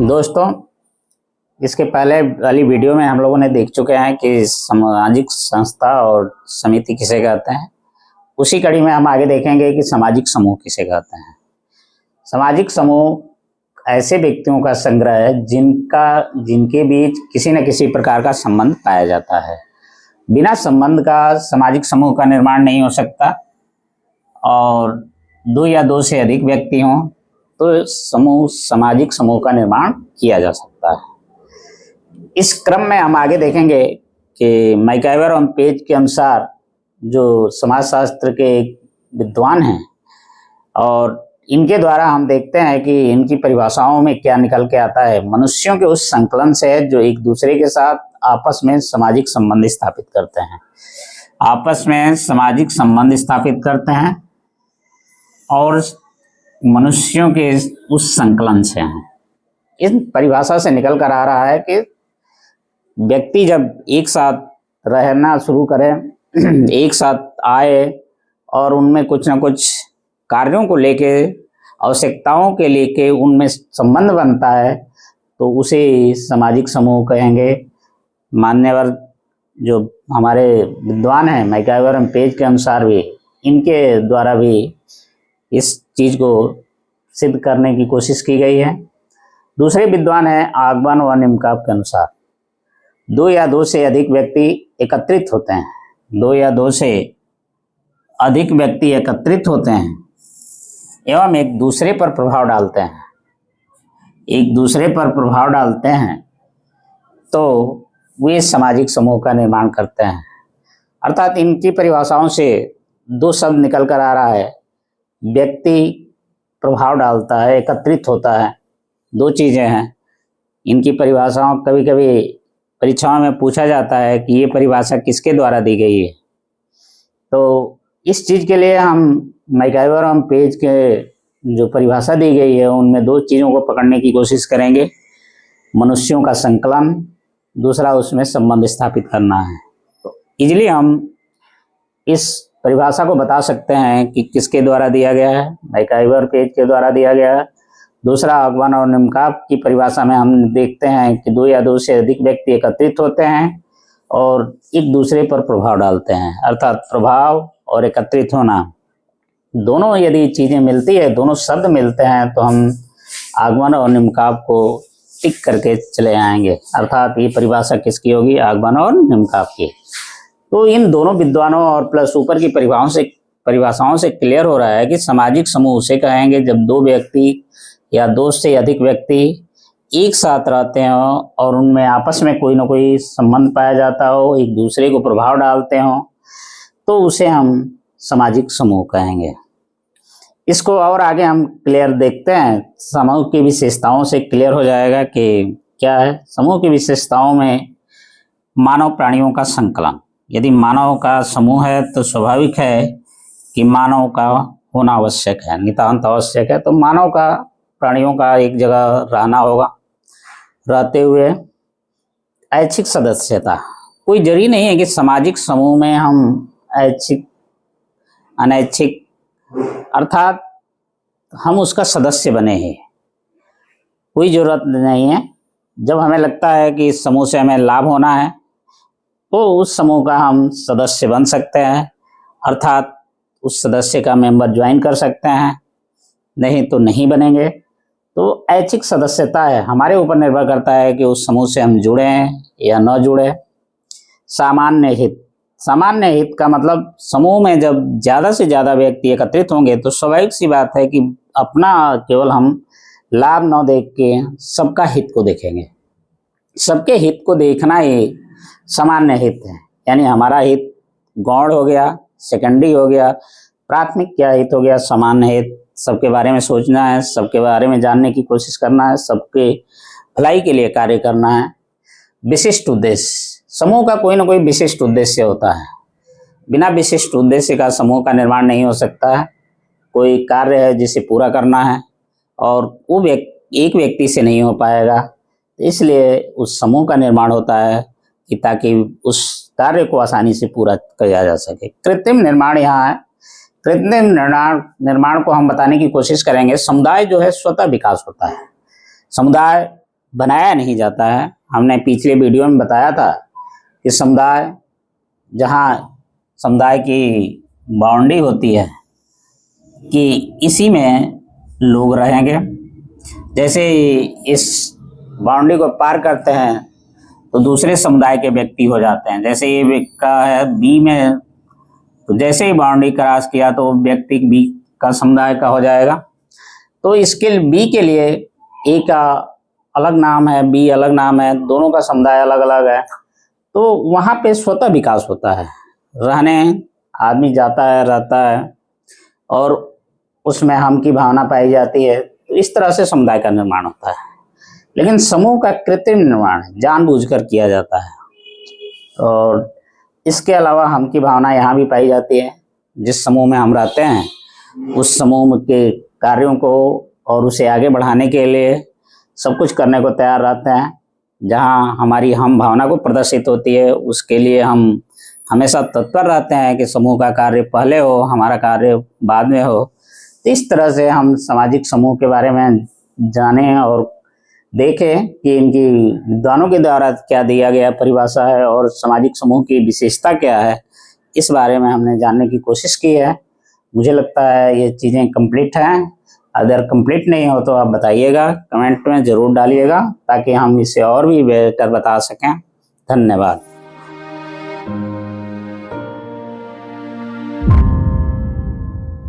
दोस्तों, इसके पहले वाली वीडियो में हम लोगों ने देख चुके हैं कि सामाजिक संस्था और समिति किसे कहते हैं। उसी कड़ी में हम आगे देखेंगे कि सामाजिक समूह किसे कहते हैं। सामाजिक समूह ऐसे व्यक्तियों का संग्रह है जिनके बीच किसी न किसी प्रकार का संबंध पाया जाता है। बिना संबंध का सामाजिक समूह का निर्माण नहीं हो सकता, और दो या दो से अधिक व्यक्ति हों तो सामाजिक समूह का निर्माण किया जा सकता है। इस क्रम में हम आगे देखेंगे कि मैकइवर और पेज के अनुसार जो समाजशास्त्र के विद्वान हैं, और इनके द्वारा हम देखते हैं कि इनकी परिभाषाओं में क्या निकल के आता है। मनुष्यों के उस संकलन से है जो एक दूसरे के साथ आपस में सामाजिक संबंध स्थापित करते हैं, और मनुष्यों के उस संकलन से हैं। इस परिभाषा से निकल कर आ रहा है कि व्यक्ति जब एक साथ रहना शुरू करें, एक साथ आए और उनमें कुछ न कुछ कार्यों को लेके, आवश्यकताओं के लेके उनमें संबंध बनता है, तो उसे सामाजिक समूह कहेंगे। मान्यवर जो हमारे विद्वान हैं मैकइवर और पेज के अनुसार भी, इनके द्वारा भी इस चीज को सिद्ध करने की कोशिश की गई है। दूसरे विद्वान है आगबन व निमकाप के अनुसार, दो या दो से अधिक व्यक्ति एकत्रित होते हैं। दो या दो से अधिक व्यक्ति एकत्रित होते हैं एवं एक दूसरे पर प्रभाव डालते हैं, तो वे सामाजिक समूह का निर्माण करते हैं। अर्थात इनकी परिभाषाओं से दो शब्द निकल कर आ रहा है। व्यक्ति प्रभाव डालता है, एकत्रित होता है, दो चीज़ें हैं। इनकी परिभाषाओं कभी कभी परीक्षाओं में पूछा जाता है कि ये परिभाषा किसके द्वारा दी गई है। तो इस चीज़ के लिए हम मैकइवर और पेज के जो परिभाषा दी गई है उनमें दो चीज़ों को पकड़ने की कोशिश करेंगे। मनुष्यों का संकलन, दूसरा उसमें संबंध स्थापित करना है। तो इजीली हम इस परिभाषा को बता सकते हैं कि किसके द्वारा दिया गया है। मैकइवर पेज के द्वारा दिया गया है। दूसरा आगबन और निमकाप की परिभाषा में हम देखते हैं कि दो या दो से अधिक व्यक्ति एकत्रित होते हैं और एक दूसरे पर प्रभाव डालते हैं। अर्थात प्रभाव और एकत्रित होना, दोनों यदि चीज़ें मिलती है, दोनों शब्द मिलते हैं, तो हम आगमन और निमकाप को टिक करके चले आएंगे। अर्थात ये परिभाषा किसकी होगी? आगमन और निमकाप की। तो इन दोनों विद्वानों और प्लस ऊपर की परिभाषाओं से क्लियर हो रहा है कि सामाजिक समूह उसे कहेंगे जब दो व्यक्ति या दो से अधिक व्यक्ति एक साथ रहते हो और उनमें आपस में कोई ना कोई संबंध पाया जाता हो, एक दूसरे को प्रभाव डालते हो, तो उसे हम सामाजिक समूह कहेंगे। इसको और आगे हम क्लियर देखते हैं। समूह की विशेषताओं से क्लियर हो जाएगा कि क्या है। समूह की विशेषताओं में मानव प्राणियों का संकलन। यदि मानव का समूह है तो स्वाभाविक है कि मानव का होना आवश्यक है, नितांत आवश्यक है। तो मानव का, प्राणियों का एक जगह रहना होगा। रहते हुए ऐच्छिक सदस्यता, कोई जरूरी नहीं है कि सामाजिक समूह में हम ऐच्छिक अनैच्छिक, अर्थात हम उसका सदस्य बने हैं, कोई जरूरत नहीं है। जब हमें लगता है कि इस समूह से हमें लाभ होना है तो उस समूह का हम सदस्य बन सकते हैं, अर्थात उस सदस्य का मेंबर ज्वाइन कर सकते हैं, नहीं तो नहीं बनेंगे। तो ऐच्छिक सदस्यता है, हमारे ऊपर निर्भर करता है कि उस समूह से हम जुड़े हैं या न जुड़े। सामान्य हित का मतलब समूह में जब ज़्यादा से ज़्यादा व्यक्ति एकत्रित होंगे तो स्वाभाविक सी बात है कि अपना केवल हम लाभ न देख के सबका हित को देखेंगे। सबके हित को देखना ही सामान्य हित है। यानी हमारा हित गौण हो गया, सेकेंडरी हो गया, प्राथमिक क्या हित हो गया? सामान्य हित। सबके बारे में सोचना है, सबके बारे में जानने की कोशिश करना है, सबके भलाई के लिए कार्य करना है। विशिष्ट उद्देश्य, समूह का कोई ना कोई विशिष्ट उद्देश्य होता है। बिना विशिष्ट उद्देश्य का समूह का निर्माण नहीं हो सकता है। कोई कार्य है जिसे पूरा करना है और वो एक व्यक्ति से नहीं हो पाएगा, इसलिए उस समूह का निर्माण होता है कि ताकि उस कार्य को आसानी से पूरा किया जा सके। कृत्रिम निर्माण यहाँ है। कृत्रिम निर्माण को हम बताने की कोशिश करेंगे। समुदाय जो है स्वतः विकास होता है। समुदाय बनाया नहीं जाता है। हमने पिछले वीडियो में बताया था कि समुदाय, जहाँ समुदाय की बाउंड्री होती है कि इसी में लोग रहेंगे। जैसे इस बाउंड्री को पार करते हैं तो दूसरे समुदाय के व्यक्ति हो जाते हैं। जैसे ये का है बी में, तो जैसे ही बाउंड्री क्रॉस किया तो व्यक्ति बी का समुदाय का हो जाएगा। तो इसके बी के लिए ए का अलग नाम है, बी अलग नाम है, दोनों का समुदाय अलग अलग है। तो वहाँ पे स्वतः विकास होता है, रहने आदमी जाता है, रहता है और उसमें हम की भावना पाई जाती है। तो इस तरह से समुदाय का निर्माण होता है। लेकिन समूह का कृत्रिम निर्माण जानबूझकर किया जाता है। और इसके अलावा हम की भावना यहाँ भी पाई जाती है। जिस समूह में हम रहते हैं उस समूह के कार्यों को और उसे आगे बढ़ाने के लिए सब कुछ करने को तैयार रहते हैं। जहाँ हमारी हम भावना को प्रदर्शित होती है उसके लिए हम हमेशा तत्पर रहते हैं कि समूह का कार्य पहले हो, हमारा कार्य बाद में हो। तो इस तरह से हम सामाजिक समूह के बारे में जानें और देखें कि इनकी विद्वानों के द्वारा क्या दिया गया परिभाषा है और सामाजिक समूह की विशेषता क्या है, इस बारे में हमने जानने की कोशिश की है। मुझे लगता है ये चीज़ें कंप्लीट हैं। अगर कंप्लीट नहीं हो तो आप बताइएगा, कमेंट में ज़रूर डालिएगा ताकि हम इसे और भी बेहतर बता सकें। धन्यवाद।